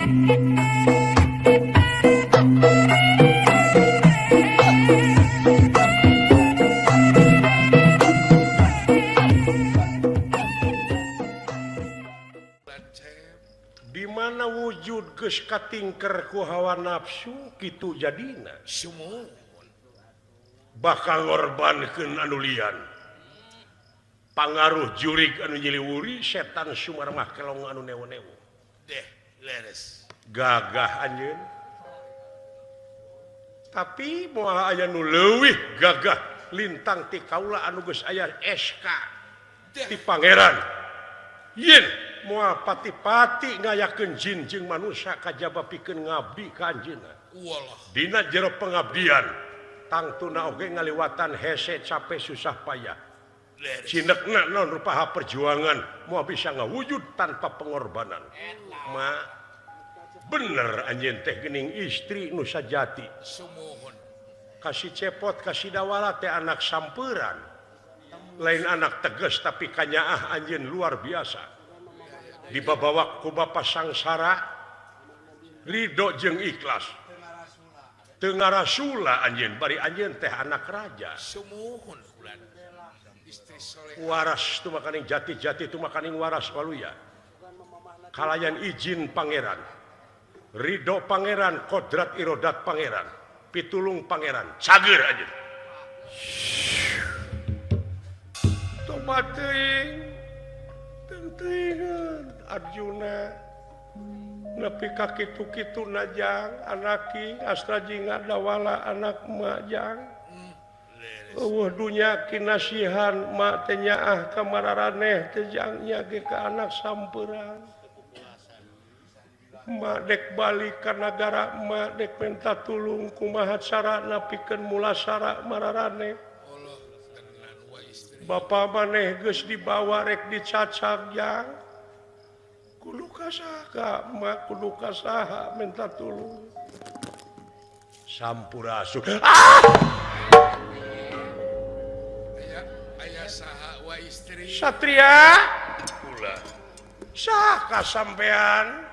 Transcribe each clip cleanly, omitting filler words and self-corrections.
Di mana wujud geus katingker ku hawa nafsu kitu jadina bakal ngorbankeun anu lian pangaruh jurig anu nyiliwuri setan sumar mah kelong anu newo-newo deh leres gagah anjeun tapi moal aya nu leuwih gagah lintang ti kaula anu geus aya SK ti pangeran yen moal pati-pati ngayakeun jin jeung manusia kajaba pikeun ngabdi ka anjeunna walah dina jero pengabdian tangtuna oge ngaliwatan hese capek susah payah cinekna naon rupaha perjuangan moal bisa ngawujud tanpa pengorbanan ma bener anjeun teh geuning istri nu sajati sumuhun kasih cepot kasih dawala teh anak sampeuran lain anak tegas tapi kanyaah anjeun luar biasa dibabawa ku bapa sangsara ridho jeung ikhlas teu ngarasula anjeun bari anjeun teh anak raja sumuhun ulan istri soleh waras tu makaning jati-jati tu makaning waras waluya kalayan izin pangeran ridho pangeran kodrat irodat pangeran pitulung pangeran cager anjeun tobat teuing tentingan Arjuna nepi ka kitu-kitu najang anaki astraji ngadawala anak majang eueuh dunya kinasihan mak teh nyaah ka mararaneh teh jangnya ge ka anak sampeuran mak dek balik ka nagara mak dek minta tulung kumaha carana pikeun mulasara mararaneh Bapa maneh geus dibawa rek dicacag jang kudu kasaha mak kudu kasaha minta tulung sampurasun aya saha wa istri satria ulah sah kasampean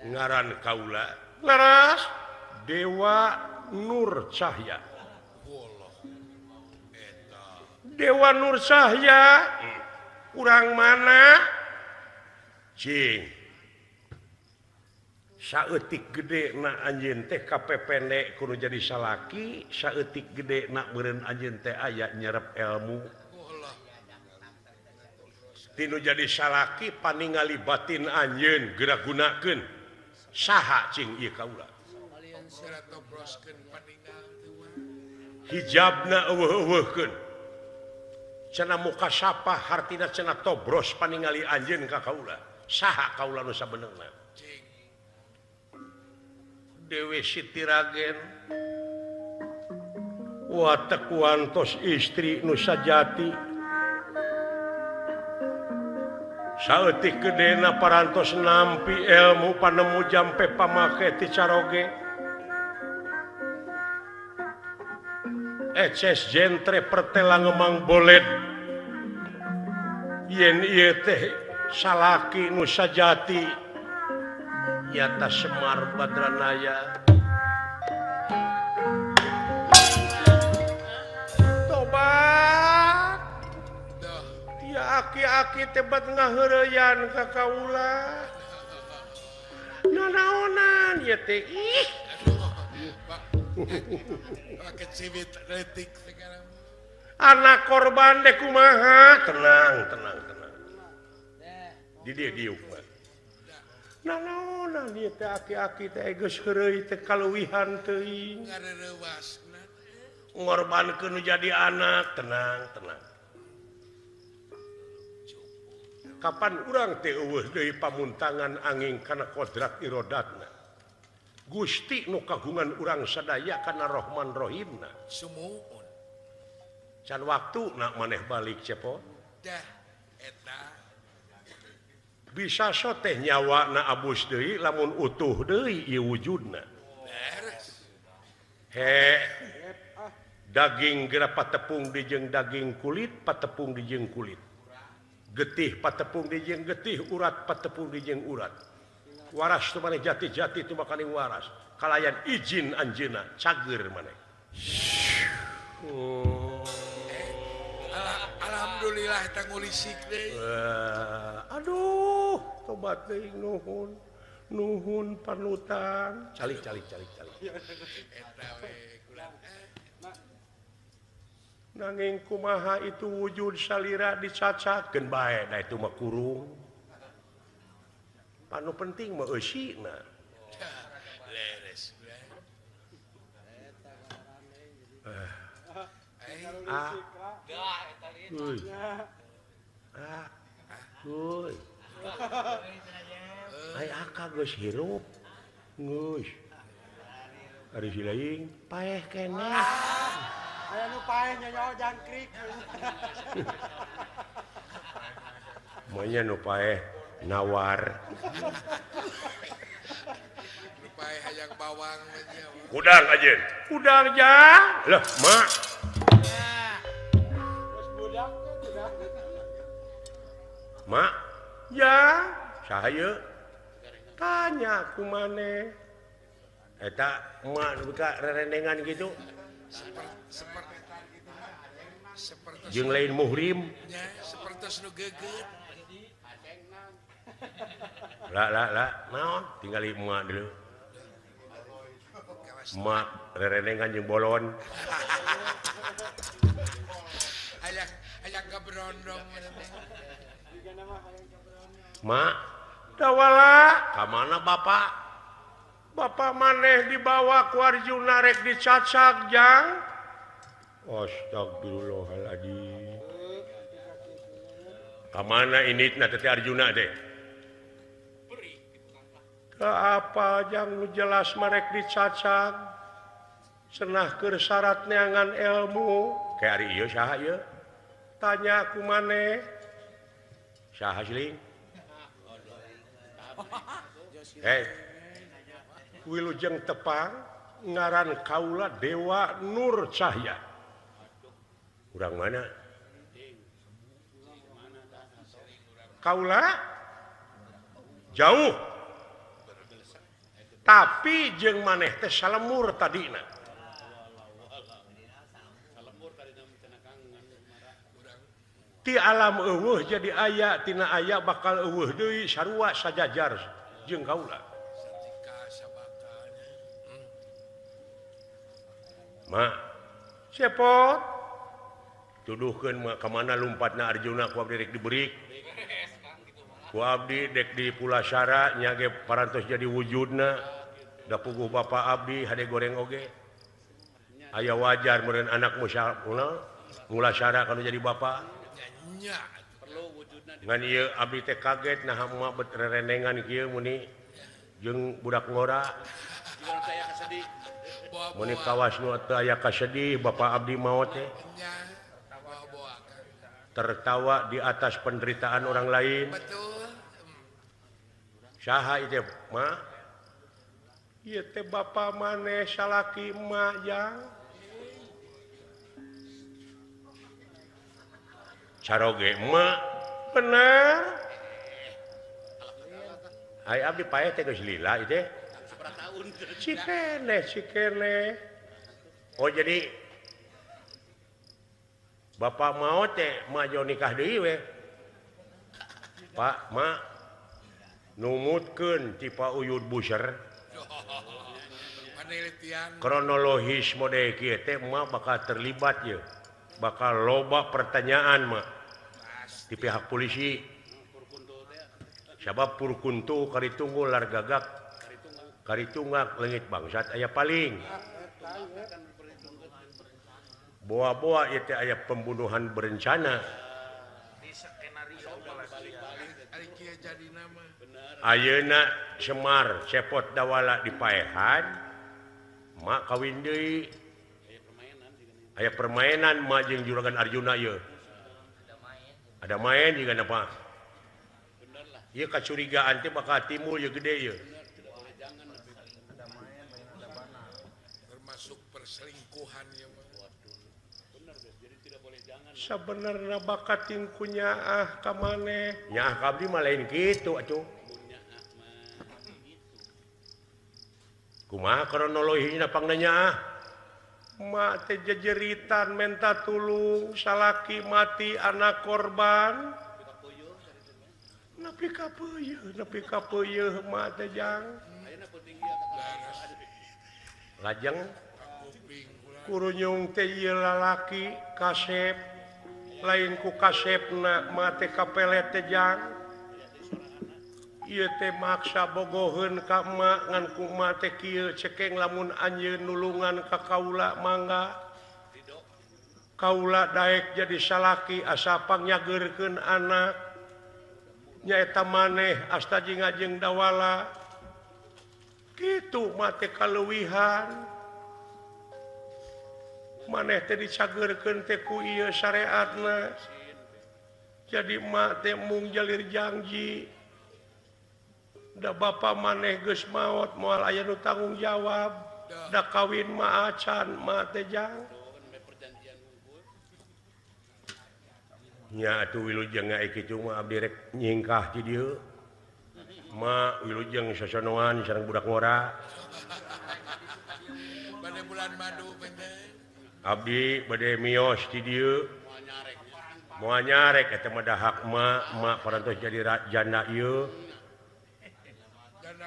ngaran kaula leres Dewa Nur Cahya Dewa Nur Cahya urang mana cing saeutik gede na anjeun teh kapepene kudu jadi salaki saeutik gede na beureun anjeun teh aya nyerep ilmu tinu jadi salaki paningali batin anjeun geura gunakeun saha cing ieu kaula hijabna eueuh-eueuhkeun cenah muka sapa hartina cenah tobros paningali anjeun ka kaula saha kaula nu sabenerna Dewi Siti Ragen wa tekuantos istri nu sajati saeutik gedena parantos nampi ilmu panemu jampe pamake ti caroge eces jentre pertela ngemang boled yen ieu teh salaki nu sajati yata Semar Badranaya tobat tia aki-aki teh bat ngaheureyan ka kaula nanaonan ieu teh ih anak korban deh kumaha tenang di dia diuk nanaonan ieu teh aki-aki teh geus heureuy teh kaluwihan teuing ngorbankeun jadi anak tenang kapan urang teh eueuh deui pamuntangan angin kana kodrat irodatna Gusti nu kagungan urang sadaya kana Rahman Rahimna sumuhun can waktu nak maneh balik cepot dah eta bisa so teh nyawa na abus deui lamun utuh deui ieu wujudna beres he daging geura patepung dijeng daging kulit patepung dijeng kulit getih patepung dijeng getih urat patepung dijeng urat waras tuh maneh jati-jati itu makaning waras kalayan izin anjeunna cager maneh Alhamdulillah eta ngulisik deui. Aduh tobat deui nuhun panutan calik Eta we kulang. nanging kumaha itu wujud salira dicacakeun bae da itu mah kurung panu penting mah eusina Leres. ah euy euy ai aka geus hirup geus ari silaing paeh keneh Aya nu paeh nyanyo jangkrik. monya nu paeh nawar Lupae hayang bawang aja. udang aja udang ja lah mak Terus budak udah. mak ya sahaya tanya ku maneh eta mak nu buka rerendengan gitu Seperti jeung lain muhrim seperti nu geget. lah naon tinggali emak dulu emak rerendengan jeung bolon Hayang gabrondong. mak dawala ka mana bapak maneh dibawa ku Arjuna rek dicacak jang astagfirullahaladzim ka mana ini na teh Arjuna teh ke apa jang nu jelas marek dicacak cenah keur syarat neangan ilmu kayak ari ieu saha ieu tanya ku maneh saha sih Wilujeng Tepang ngaran kaula Dewa Nur Cahya urang mana kaula jauh tapi jeung maneh teh salemur tadina ti alam eueuh jadi aya tina aya bakal eueuh deui sarua sajajar jeung kaula mak cepot tuduhkeun mah ka mana lumpatna Arjuna ku abdi rek dibeurik ku abdi dek di Pulasara nya ge parantos jadi wujudna da puguh bapa abdi hade goreng oge aya wajar meureun anak musyafuna Pulasara kana jadi bapa Nya ngan ieu abdi teh kaget nah mah bet rerendengan kieu muni jeung budak ngora muni kawas nu teu aya kasedih bapa abdi maot teh tertawa di atas penderitaan orang lain betul. saha ieu mah ieu teh bapa maneh salaki emak yang caroge emak bener ai abdi paeh teh geus lila ieu teh Cikene. Oh jadi bapak mau teh majo nikah deui we. Pak, mak numutkeun ti Pak Uyud Buser. Penelitian Kronologis mode kieu teh mah bakal terlibat ye. Bakal loba pertanyaan mah di pihak polisi. Sabab Purkuntu karitunggul lar gagak karitunggak leungit bangsat aya paling boa-boa ieu teh aya pembunuhan berencana ayeuna Semar cepot dawala dipaehan mak kawin deui aya permainan mak jeung juragan Arjuna ieu ada main juga apa ieu kacurigaan teh bakal timbul ieu gede ieu termasuk perselingkuhan ya sebenarnya bakat tingku nyaah ka maneh nyaah ka abdi mah lain kitu atuh kumaha kronologinya pangnanya mati jejeritan menta tulung salaki mati anak korban nepi ka peuyeuh mate jang lajeng kurunyung teh ieu lalaki kasep lain ku kasepna mate kapelet teh jang ieu teh maksa bogoheun ka emak ngan kumaha teh kieu cekeng lamun anjeun nulungan ka kaula mangga kaula daek jadi salaki asa pangnyageurkeun anak nyaeta maneh asta ngajeng dawala kitu mate kaleuwihan maneh teh dicageurkeun teh ku ieu syariatna jadi emak teh mung jalir janji da bapa maneh geus maot moal aya nu tanggung jawab da kawin mah acan mah teh jang nya atuh wilujeng ngae kitu mah abdi rek nyingkah ti dieu ma wilujeng sasonoan sareng budak ngora Bade bulan madu benten. abdi bade mios ti dieu moal nyarek eta mah dahak ma parantos jadi janda ieu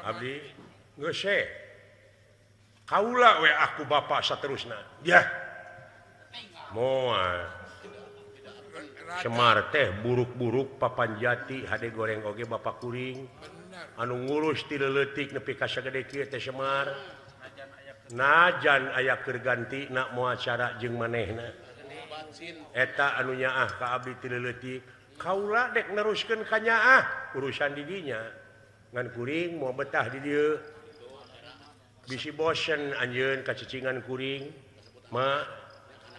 abdi geus kaula we aku bapa saterusna ya moal Semar teh buruk-buruk papan jati hade goreng oge bapak kuring anu ngurus ti leutik nepi ka sagede kieu teh Semar najan aya keur ganti na moal acara jeung manehna eta anu nyaah ka abdi ti leutik kaula dek neruskeun ka nyaah urusan di dinya ngan kuring moal betah di dieu bisi bosen anjeun kacicingan kuring ma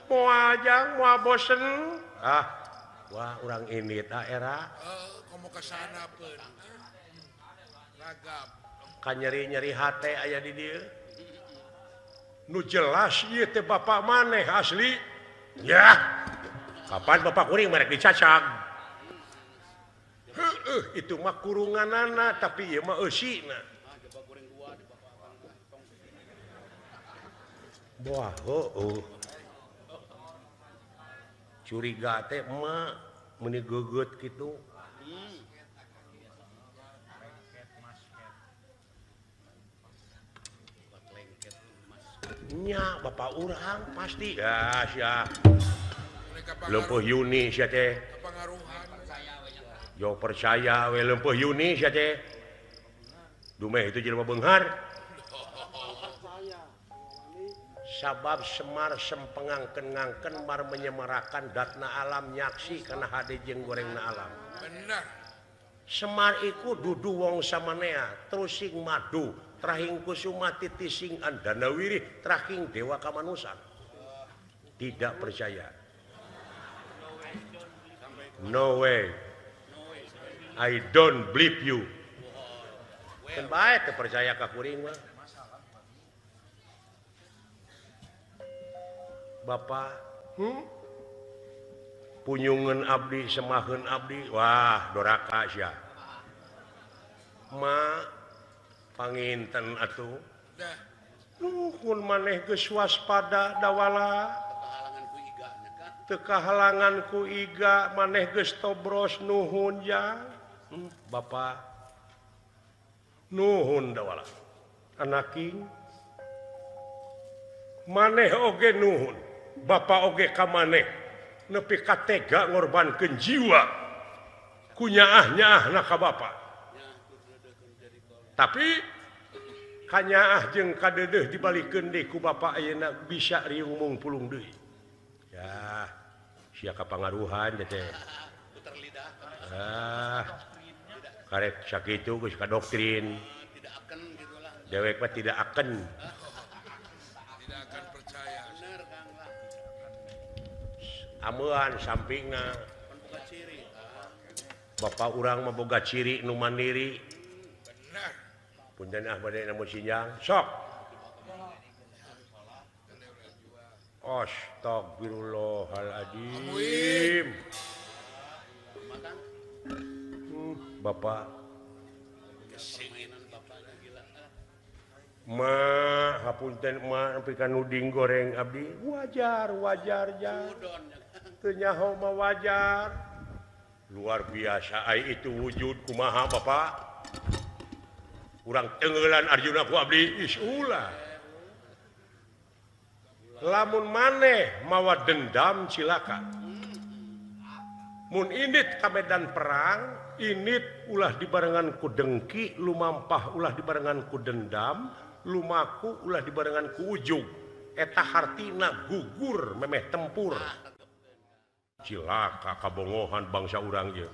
moal jang moal bosen wah urang ini era Komo kesana pun. Ragap. kan nyeri-nyeri hate aya di dieu nu jelas ieu teh bapak maneh asli ya kapan bapak kuring merek dicacag itu mah kurunganana tapi ieu mah eusina wah curiga teh emak meuni geugeut kitu nya bapak urang pasti ya sia leumpeuh Yuni sia teh Kepengaruhan. yo percaya we leumpeuh Yuni sia teh dumeh itu jelema beunghar sabab Semar sempengangkeun-ngangkeun mar menyemarakan datna alam nyaksi kana hade jeung gorengna alam Benar. Semar iku dudu wong samanea terus sing madu trahing kusuma titi sing andana wirih trahing dewa kamanusan tidak percaya no way I don't believe you kan bae teu percaya ka kuring mah Bapak punyungan abdi semaheun abdi wah doraka sia ma panginten atuh Dah. nuhun maneh geus waspada dawala teu kahalangan ku iga maneh geus tobros nuhun jang Bapak nuhun dawala anaking maneh oge nuhun Bapak oge ka maneh nepi ka tega ngorbankeun jiwa ku nyaah-nyaahna ka Bapak tapi ka nyaah jeung ka deudeuh dibalikeun deui ku Bapak ayeuna bisa riung mung pulung deui ya sia kapangaruhan teh karek sakitu geus ka doktrin dewek mah tidak akan Tidak akan percaya. amuan sampingna Bapak urang mah boga ciri nu mandiri Benar. punten bade namun sinjang sok Astagfirullahaladzim Bapak hapunten pikan nuding goreng abdi wajar ternyaho wajar luar biasa itu wujud kumaha Bapak kurang tenggelan Arjuna ku abdi ulah lamun maneh mawa dendam silakan mun indit ka medan perang init ulah dibarengan ku dengki lumampah ulah dibarengan ku dendam lumaku ulah dibarengan ku ujug eta hartina gugur memeh tempur cilaka kabongohan bangsa urang ieu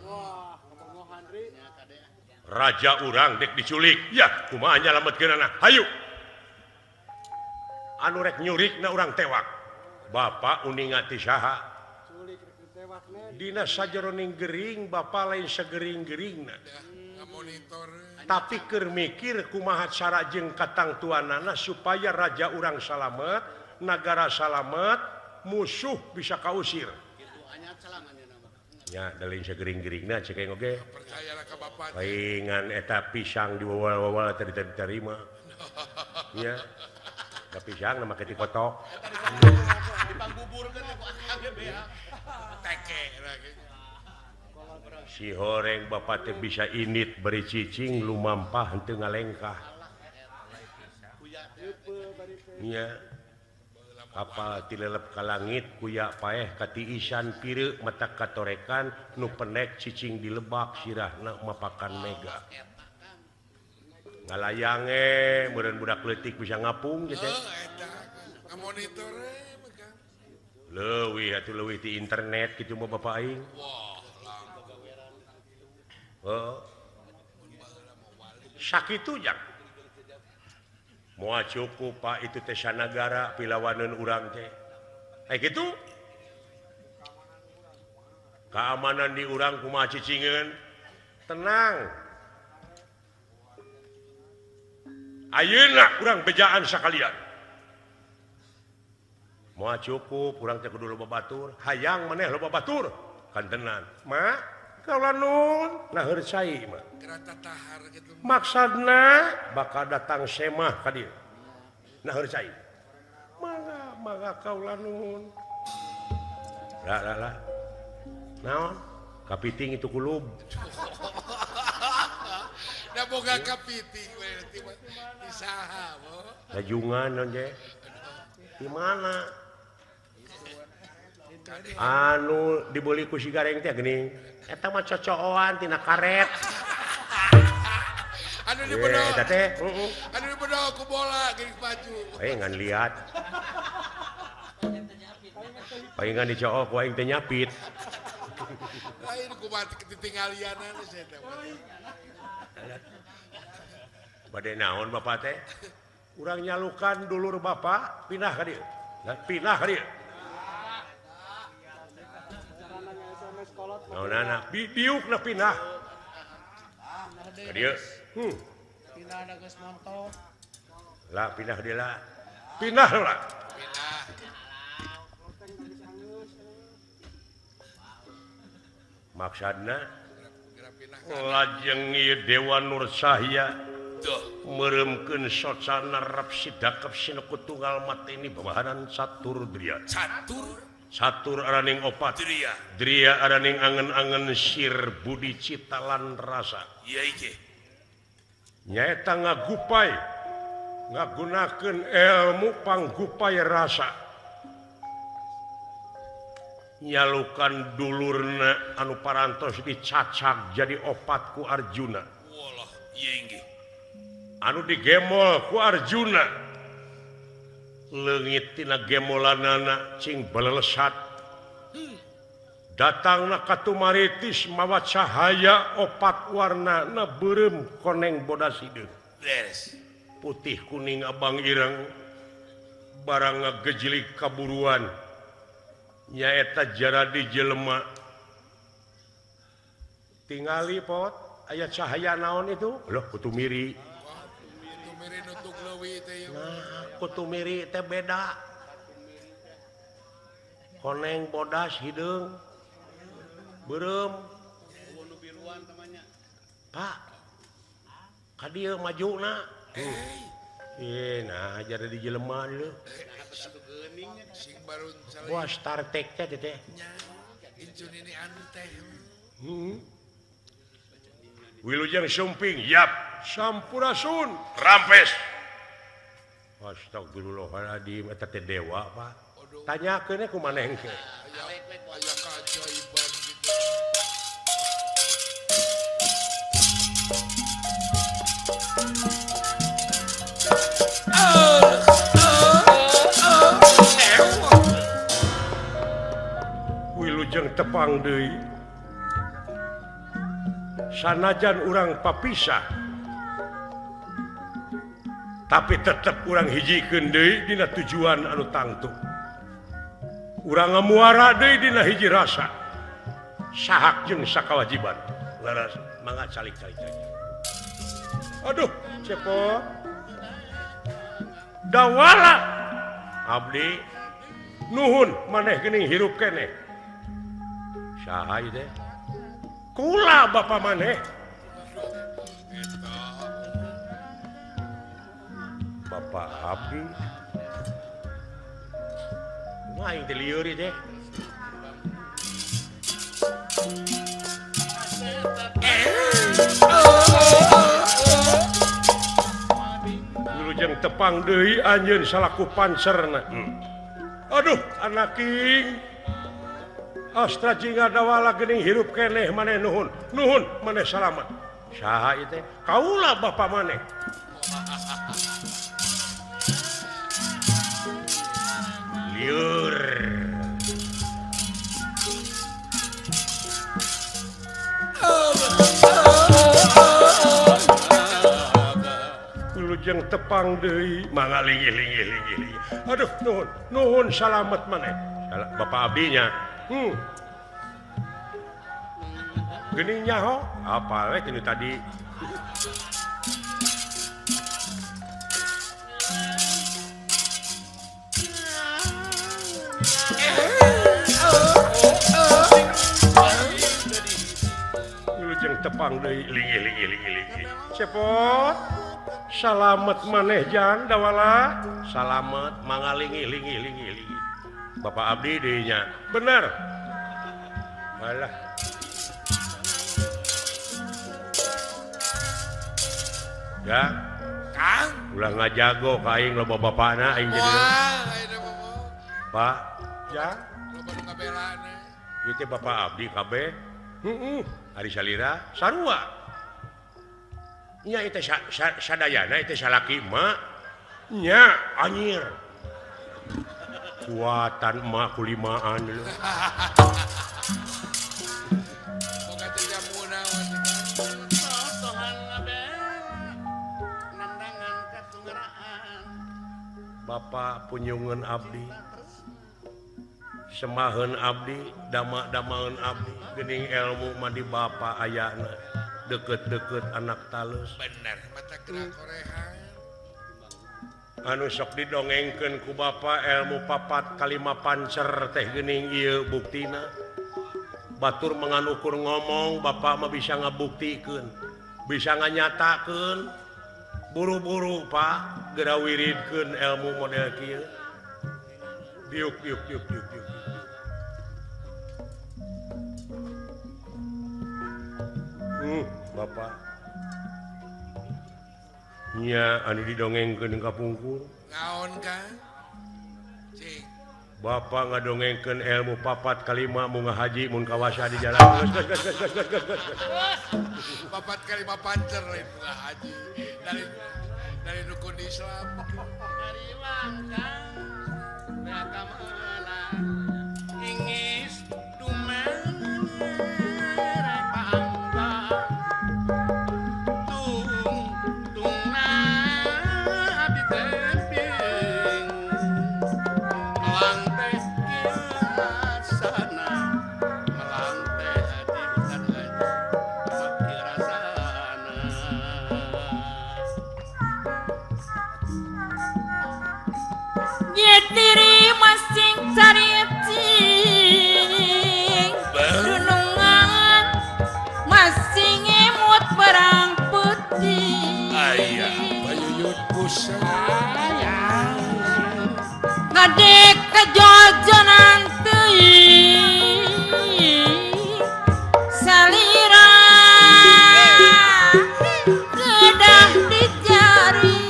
raja urang dek diculik ya kumaha nyalametkeunana hayu anu rek nyurikna urang tewak Bapak uningan ti saha dina sajeroning gering Bapak lain sagering-geringna tapi keur mikir kumaha cara jeung katang tuanana supaya raja urang salamet nagara salamet musuh bisa kausir ya dalin sagering-geringna cek aing oge Percayalah ke Bapak. paingan eta pisang diwawal-wawal tadi diterima ya da pisang nama keti kotok dipangguburkeun ku akang ge bea Teke lagi. si horeng Bapak teh bisa init beri cicing lumampah henteu ngalengkah nya kapal tilelep ka langit kuya paeh katiisan pireu mata katorekan nu penek cicing dilebak sirahna mapakan mega ngalayange meureun budak leutik bisa ngapung gitu Eta ngamonitor maka. leuwih atuh leuwih ti internet kitu mah Bapak aing sakitu jak moal cukup Pak itu teh sanagara pilawaneun urang teh kitu keamanan di urang kumaha cicingeun tenang ayeuna urang bejaan sakalian moal cukup urang teh kudu loba batur hayang maneh loba batur kan tenan ma kaula nun nah heureus cai mah Kerata tahar gitu. maksudna bakal datang semah ka dieu nah heureus cai mangga kaula nun lah naon kapiting itu kulub Da boga kapiting we di saha bo. rajungan naon je di mana anu dibeli ku si gareng teh geuning eta mah cocokan tina karet Anu di bedog. eta teh Anu di bedog ku bola geuning baju. ngan lihat palingan dicook ku aing teh nyapit Lain ku mati ketingalianan saya teh. bade naon Bapak teh urang nyalukan dulur Bapak pindah ka dieu pindah ka dieu naonana bidiukna pindah ka dieu Pindah ada geus montok. lah pindah dia lah pindah lah Pindah. maksudna Gerak pindah. lajeng ieu Dewa Nur Cahya Tuh. meremkeun socana rap sidakep sineku tunggal mati ini babahanan satur dria satur araning opat dria araning angen-angen sir budi cita lan rasa Iya iki. nyaeta ngagupai ngagunakeun ilmu panggupai rasa nyalukan dulurna anu parantos dicacak jadi opat ku Arjuna Walah, iya inggih. anu digemol ku Arjuna leungit tina gemolanana cing belelesat datangna katumaritis mawa cahaya opat warnana beureum koneng bodas hideung Beres. putih kuning abang ireng barang ngagejlik kaburuan nyaeta jaradi jelema tingali pot aya cahaya naon itu loh kutumiri Itu miri nutuk leuwih teh. nah kutumiri teh beda koneng bodas hideung beureum nu biruan tamanya Pak ka dieu majuna nah jadi di jelema lu. Sing barun Wah Star Trek teh teh. incun ini anu teh. Wilujeng Sumping, yap. Sampurasun, rampes. Astagfirullahaladzim, eta teh dewa, Pak. Tanyakeun ku maneh engke. Aya keajaiban gitu. Wilujeng tepang deui. Sanajan urang papisah. Tapi tetep urang hijikeun deui dina tujuan anu tangtu. Urang ngamuara deui dina hiji rasa. Sahak jeung sakawajiban. Laras mangga calik-calik. Aduh, cepot. Dawala. Abdi nuhun maneh geuning hirup keneh. Saha ieu teh? Kula bapa maneh. Bapak Abdi. Wah, yang lieur ieu teh. Wilujeng tepang deui anjeun salaku pancerna. Aduh, anak king. Astra jingga dawala geuning hirup keneh maneh nuhun. Nuhun maneh salamet. Saha ieu teh? Kaula bapa maneh. Lieur. Wilujeng tepang deui mangga linggih. Aduh, nuhun. Nuhun salamet maneh. Bapak abdinya. Geuning nyaho apa we tinu tadi. Wilujeng tepang deui linggih. Cepot. Salamet maneh jan dawala. Salamet mangga linggih. Bapak abdi deui nya. Bener. Alah. Ya, Kang, ulah ngajago ka aing loba bapana aing jadi. wah, ayeuna mah. Pak, ya, Loba nu ngabelana. ieu teh bapak abdi kabeh. Ari salira sarua. Nya ieu teh sadayana ieu teh salaki emak. Nya anyir. Kuatan emak kulimaan dulu. Boga teh jamu naon kan. Tuhan ngabe. Nandangan kasungaraan. Bapak punyungan abdi. Semaheun abdi, dama-damaeun abdi, geuning ilmu mah di bapa ayana. Deket-deket anak talus. Bener, mata gerak korehan. Anu sok didongengkeun ku bapa ilmu papat kalima pancer teh geuning ieu buktina. Batur menganukur ngomong, bapak mah bisa ngabuktikeun, bisa nganyatakeun. Buru-buru Pak, geura wiridkeun ilmu model kieu. Diuk. Bapak. Nya anu didongengkeun ka pungkur. Naon kan? Cing. Bapak ngadongengkeun ilmu papat kalima mun ngahaji mun kawasa di jalan. Gas. Papat kali pancer lain buka haji. Dari rukun Islam. Dari langkah. Beakamana. Ingis dumere pangga. Tungna abdi temping. Melanteh kirasana. Melanteh hati bukan kirasana. Diri masing cariting dunungan masing emut barang putih Ayah, bayuyut pusat. bade kejojonan teuing salira kedah di jari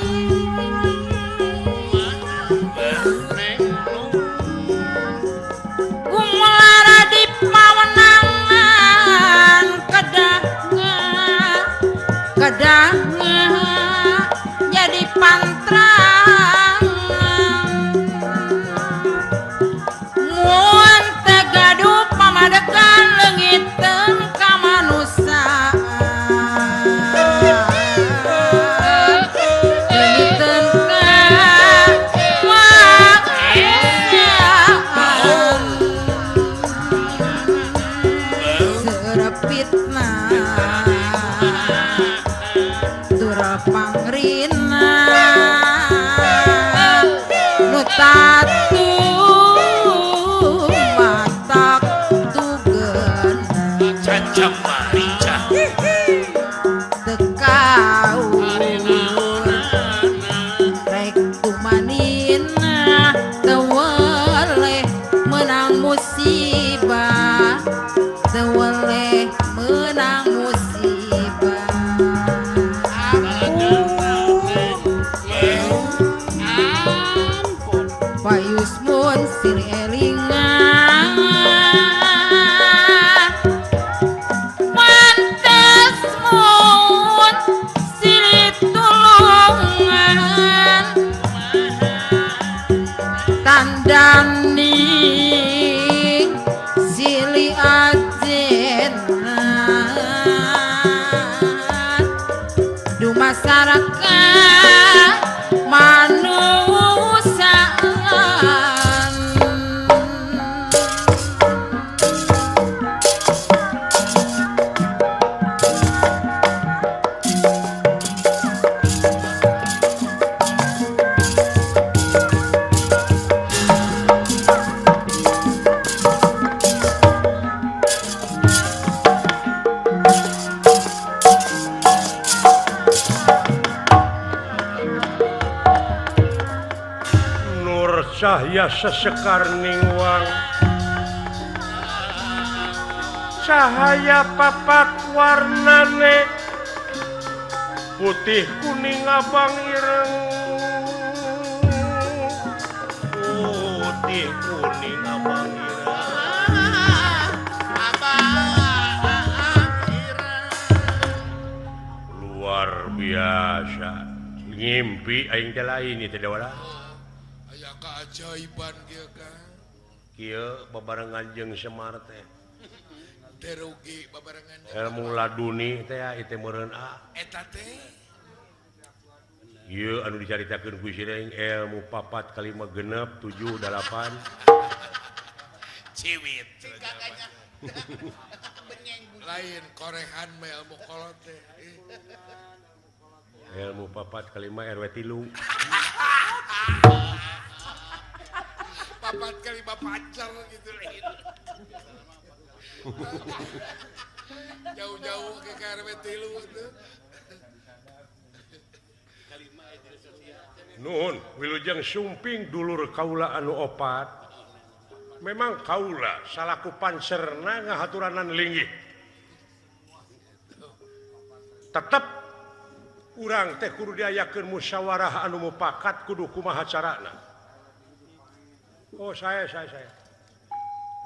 Gumelara di pawenangan kedah jadi pantrang mun teu gaduh pamadegan leungiteun ka manusa leungiteun ka wakian serepitna tura pangrina nu tatu matak tugeun Caca marica tekau rek kumanina teu weleh menang musibah teu weleh menang musibah Payus mun sini elingan mantes mun sini tulungan tandaning sili ajenan du masyarakat manusaan Nur cahya sesekar ningwang cahaya papat warnane putih kuning abang ireng putih kuning abang ireng luar biasa ngimpi aing teh lain ieu teh dewala aya keajaiban kieu Kang kieu babarengan jeung Semar teh teu rugi babarengan ilmu laduni teh ieu meureun eta teh ieu anu dicaritakeun ku Sireng ilmu 4 kali 5 genep 7 8 ciwit lain korehan mah ilmu kolot teh ilmu 4 kali 5 RW 3 papat kali pacar gitu lain jauh-jauh ke KRW 3 itu nuhun wilujeng sumping dulur kaula anu opat memang kaula salaku pancerna ngahaturanan linggih tetep urang teh kudu diayakeun musyawarah anu mupakat kudu kumaha carana oh saya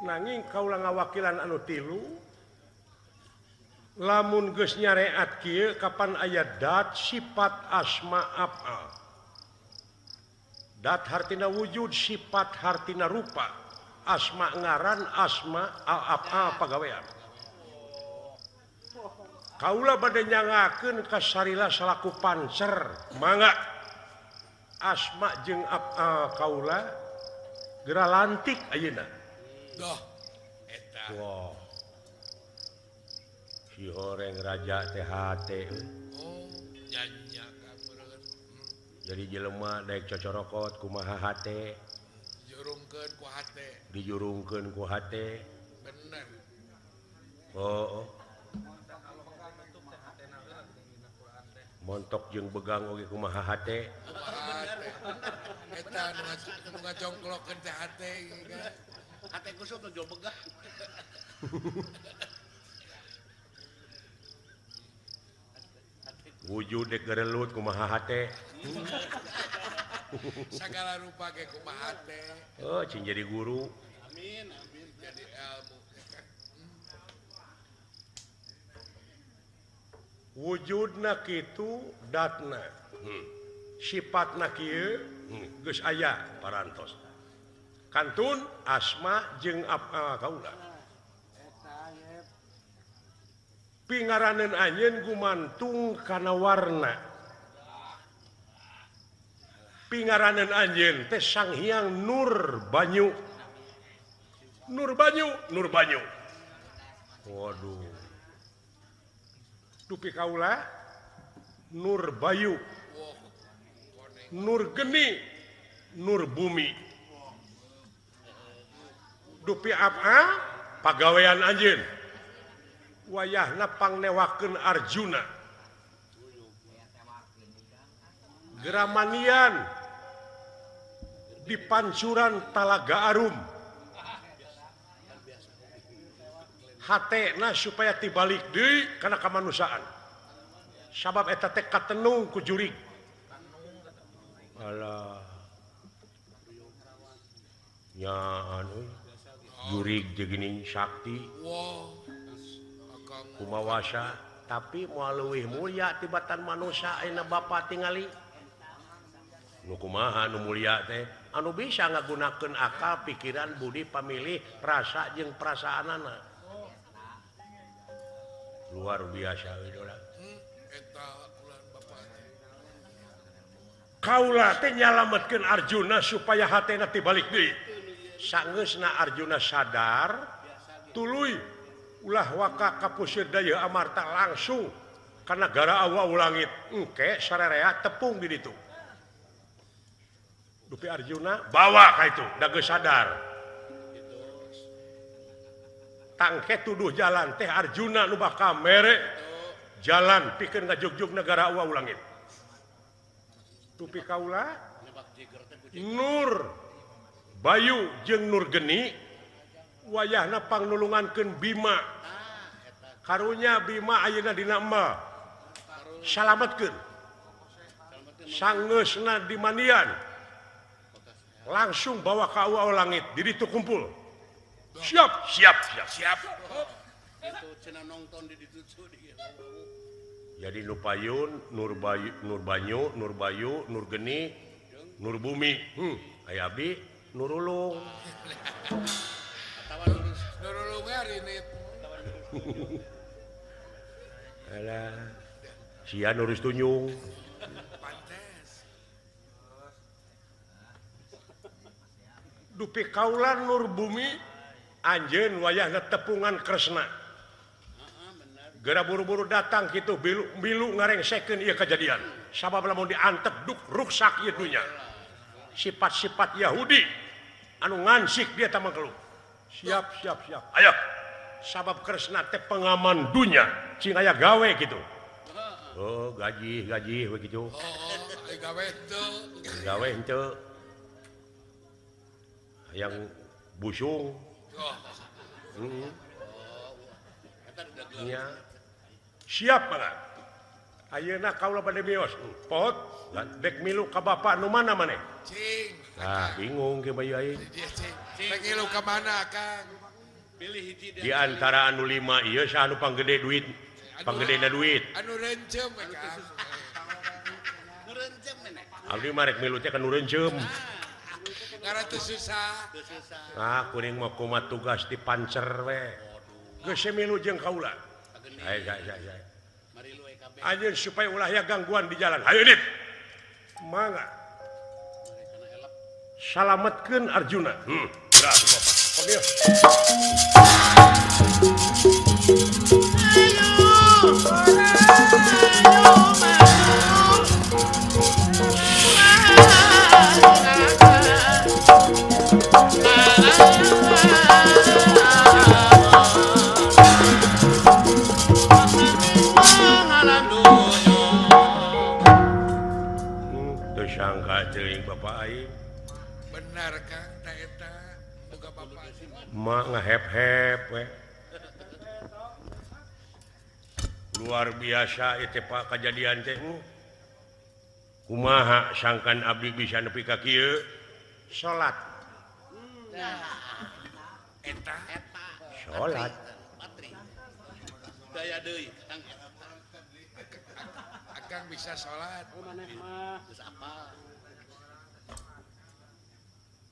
nanging kaula ngawakilan anu tilu lamun geus nyareat kieu kapan aya dat sifat asma af'al dat hartina wujud sifat hartina rupa asma ngaran asma af'al pagawean kaula bade nyangakeun ka sarila salaku pancer mangga asma jeung af'al kaula geura lantik ayeuna doh eta wow si horeng raja THT oh nyanya kamureun jadi jelema daek cocorokot kumaha hate jurungkeun ku hate dijurungkeun ku hate bener oh montok jeung begang oge kumaha hate hate Eta nu ngajongklokeun teh hate kan. Hate kusuk nu jauh begah. wujud dek gerelut kumaha hate Sagala rupa ge kumaha teh. oh cing jadi guru Amin, amin. Jadi ilmu. wujudna kitu datna sifatna kieu geus aya parantos kantun asma jeung kaula pingaraneun anjeun gumantung kana warna pingaraneun anjeun teh Sang Hyang Nur Banyu waduh dupi kaula Nur Bayu Nur Geni Nur Bumi dupi apa pagawean anjeun wayahna pangnewakeun Arjuna Gramanian di pancuran Talaga Arum hatena supaya tibalik deui kana kamanusiaan sabab eta teh katenung ku jurig alah nya anu jurig jeung geuning sakti Wow. Akang kumawasa tapi moal leuwih mulya tibatan manusia ayeuna Bapa tingali nu kumaha nu mulya teh anu bisa ngagunakeun akal pikiran budi pamilih rasa jeung perasaanana luar biasa idola eta ulah Bapak. kaula teh nyalametkeun Arjuna supaya hatena tibalik deui sangeusna Arjuna sadar tuluy ulah waka kapuseur daya amarta langsung ka nagara awu langit engke sarerea tepung di ditu dupi Arjuna bawa ka itu da geus sadar tangke tuduh jalan teh Arjuna nu bakal mere jalan pikeun ngajugjug negara awu langit dupi kaula Nur Bayu jeung Nur Geni wayahna pangnulungankeun Bima karunya Bima ayeuna dina embal salametkeun sangeusna di mandian langsung bawa ka awu langit di ditu kumpul siap Itu cenah nonton di ditu dia. jadi nu payun Nur Banyu Nur Bayu Nur Geni Nur Bumi aya abdi Nurulung Nurulunge rinit. alah sia Nurus Tunyung Pantes. dupi kaula Nur Bumi anjeun wayahna tepungan Kresna gara buru-buru datang kitu bilu ngarengsekeun ieu kejadian sabab lamun diantep duk ruksak ieu dunya sifat-sifat Yahudi anu ngansik dia tamang keluh siap ayo sabab Kresna teh pengaman dunya cing aya gawe gitu oh gaji begitu Oh, ai gawe teu. gawe henteu yang busung nya siap banget ayeuna kaula bade mios pot dek milu ka bapa nu mana maneh Cing. bingung ke bayi aing Dia cing. Pengen lu ke mana, Kang? Pilih hiji di antara anu 5 ieu sa anu panggede duit panggedena duit Anu rencem, Kang. Ngerencem nenek. abdi mah rek milu teh kan nu reuncem Ngara teu susah. kuring mah kumaha tugas di pancer we geus milu jeung kaula saya Mari lu kabeh. anjeun supaya ulah aya gangguan di jalan hayu dit mangga salametkeun Arjuna beras bapak pamieu teu sangka teuing Bapak aing. benar Kang da eta boga bapak Mak ngahep-hep we. Luar biasa itu Pak kejadian teh. Kumaha sangkan abdi bisa nepi ka kieu? Salat. eta Salat. Patri. Daya deui Kang eta. Akang bisa sholat Terus apa?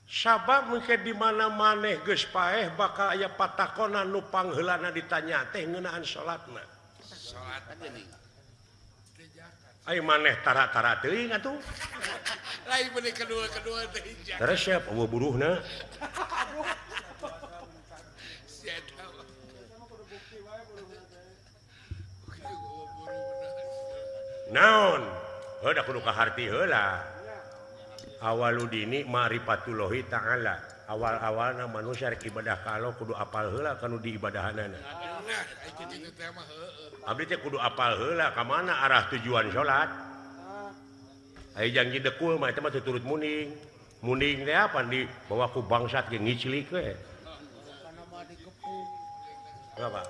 Sabab mungkin di mana maneh geus paeh bakal aya patakona nu pangheulana ditanya teh ngeunaan salatna. sholat Kan geuning. Ai maneh tara-tara teuing atuh. lain bener kedua teh hijau Terus siap eueuh buruhna. si eta Naon? Heuda kudu kaharti heula. Awaludini ma'rifatullahi ta'ala. Awal-awalna manusia rek ibadah ka Allah kudu apal heula kanu diibadahanana. nah itu itu teh mah heueuh Abdi teh kudu apal heula ka mana arah tujuan salat. Ai janji dekul mah eta mah tuturut muning. Muning teh apa di bawa ku bangsat ge ngiclik we. Apa?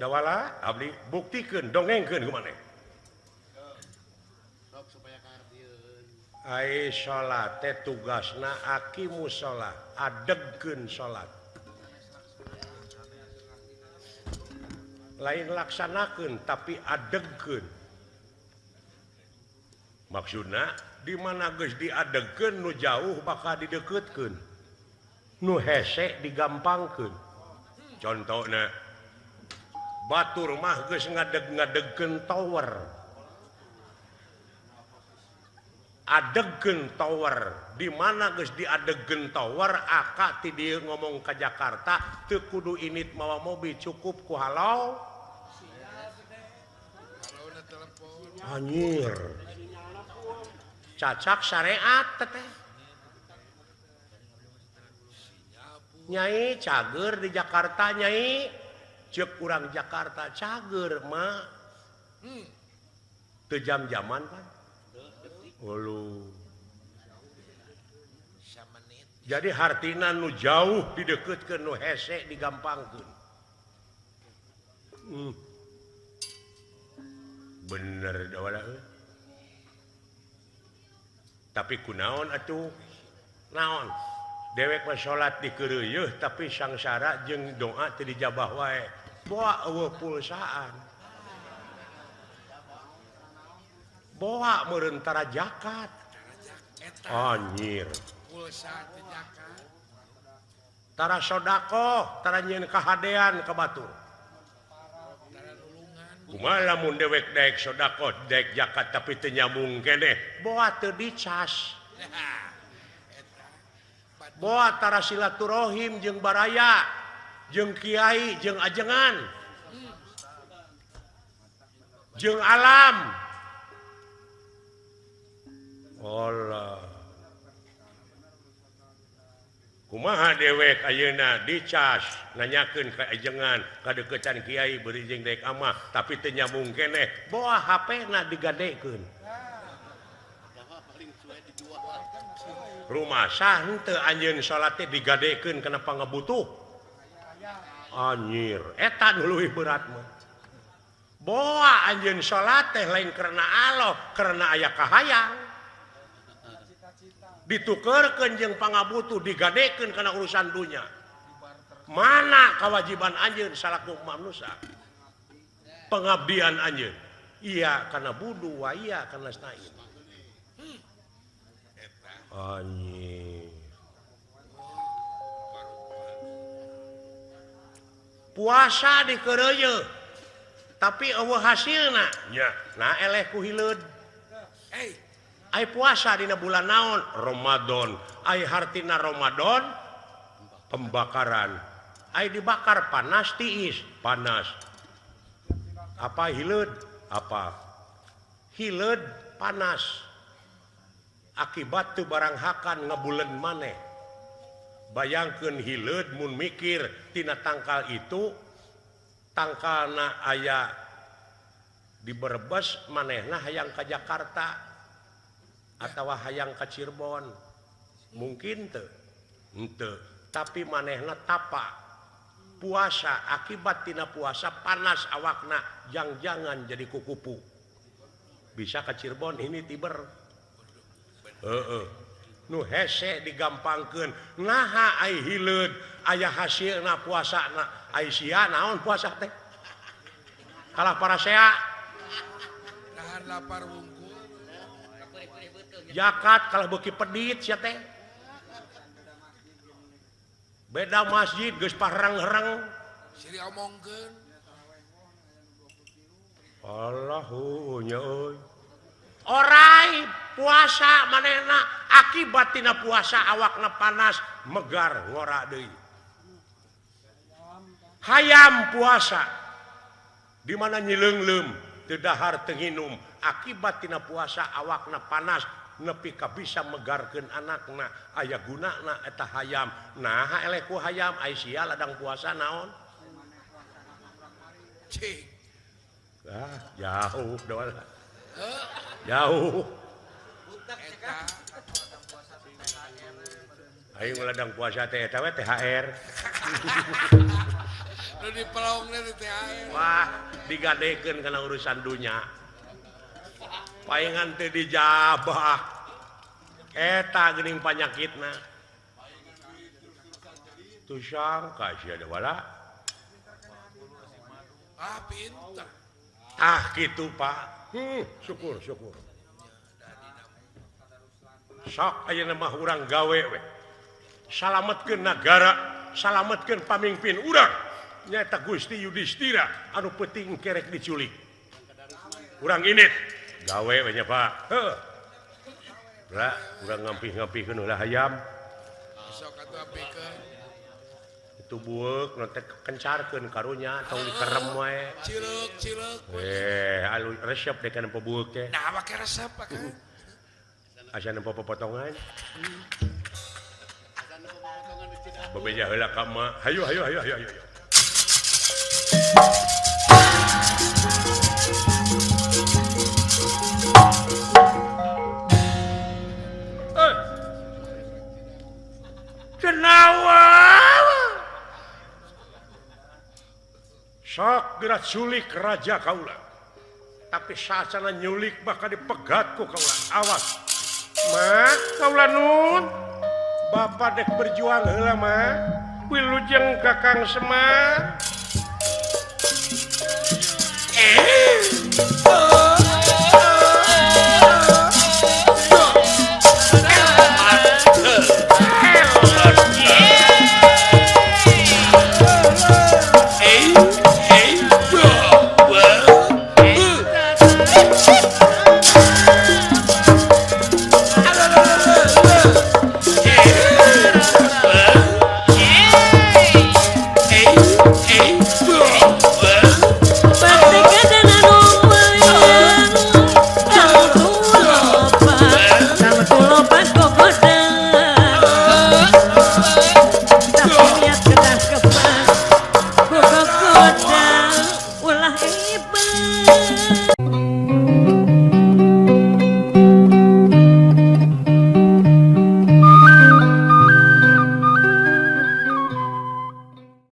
Dawala abdi buktikeun dongengkeun ku maneh. Sok supaya kahartieun. Ai salat teh tugasna aqimus shalah, adegkeun salat. Lain laksanakeun tapi adegkeun. Maksudna di mana geus diadegkeun nu jauh bakal dideketkeun. Nu hese digampangkeun. Contona batur mah geus ngadeg-ngadegkeun tower. Adegkeun tower di mana geus diadegkeun tower aka ti dieu ngomong ka Jakarta teu kudu init mawa mobil cukup ku halau kalau udah telepon anjir cacak syariat teh Nyai cager di Jakarta Nyai ceuk urang Jakarta cager mah teu jam-jaman kan Ulu. Jadi hartina nu jauh dideketkeun nu hese digampangkeun. Bener dawala euy. Tapi kunaon atuh? Naon? Dewek mah salat dikeureueuh tapi sangsara jeung doa teu dijabah wae. Boa eueuh pulsaan. Boa meureun tara zakat. Anjir. pulsa teh zakat Tara sodako, tara nyieun kahadean ka batur. tara nulungan Kumaha lamun dewek daek sodako, daek zakat tapi teu nyambung keneh, boa teu dicas. Boa tara silaturahim jeung baraya, jeung kiai, jeung ajengan. Jeung alam. Allah. Kumaha dewek ayeuna dicas nanyakeun ka ajengan kadeukeutan kiai beri jeung daek amah tapi teu nyambung keneh boa HP-na digadekeun. Jawa paling suwe dijual. Rumasah henteu anjeun salat teh digadekeun kana pangabutuh. Anjir, eta nu leuwih berat mah. Boa anjeun salat teh lain karena Allah, karena aya kahayang. Ditukeurkeun jeung pangabutuh digadekeun kana urusan dunya. Mana kewajiban anjeun salaku manusia? Pengabdian anjeun. Iya kana budu wa iya kana stain. Anjir. Puasa dikeureueuh. Tapi eueuh hasilna. Nya, nah eleh ku hileud. Ai puasa dina bulan naon? Ramadan. Ai hartina Ramadan pembakaran. Ai dibakar panas tiis, panas. Apa hileud? Apa? Hileud panas. Akibat teu barang hakan ngabuleun maneh. Bayangkeun hileud mun mikir tina tangkal itu tangkalna aya di Brebes manehna hayang ka Jakarta. atau hayang ka Cirebon mungkin teu henteu tapi manehna tapak puasa akibat tina puasa panas awakna jangan jadi kukupu bisa ke Cirebon ini tiber nu hese digampangkeun naha ai hileud aya hasilna puasana ai sia naon puasa teh kalah parasea nahan lapar wungkul jakat kalah beuki pedit sia teh beda masjid geus parang-herang siri omongkeun Allahu nya euy orai puasa manehna akibat tina puasa awakna panas megar ngora deui hayam puasa di mana nyileungleum teu dahar teu nginum akibat tina puasa awakna panas nepi ka bisa megarkeun anakna aya gunana eta hayam naha eleh ku hayam ai sia ladang puasa naon cing jauh doang jauh eta aing ladang puasa teh eta we THR nu dipelongna di THR wah digadekeun kana urusan dunya paingan teh dijabah eta geuning panyakitna tu sangka sia da wala pinter kitu Pak syukur sok ayeuna mah urang gawe we salametkeun nagara salametkeun pamimpin urang nyaeta Gusti Yudhistira anu peuting kerek diculik urang init gawe we nya Pak lah urang ngampih-ngampihkeun ulah hayam sok atuh ampikeun itu bueuk nu teh kencarkeun karunya tong dikerem wae cileuk alu resep deh kana bueuk teh nah make resep Pak asa nempo potongan bebeja heula ka ma hayu cenawa sok gerak culik raja kaula tapi saacana nyulik bakal dipegat ku kaula awas mah kaula nun bapak dek berjuang heula mah wilujeng Kakang Semar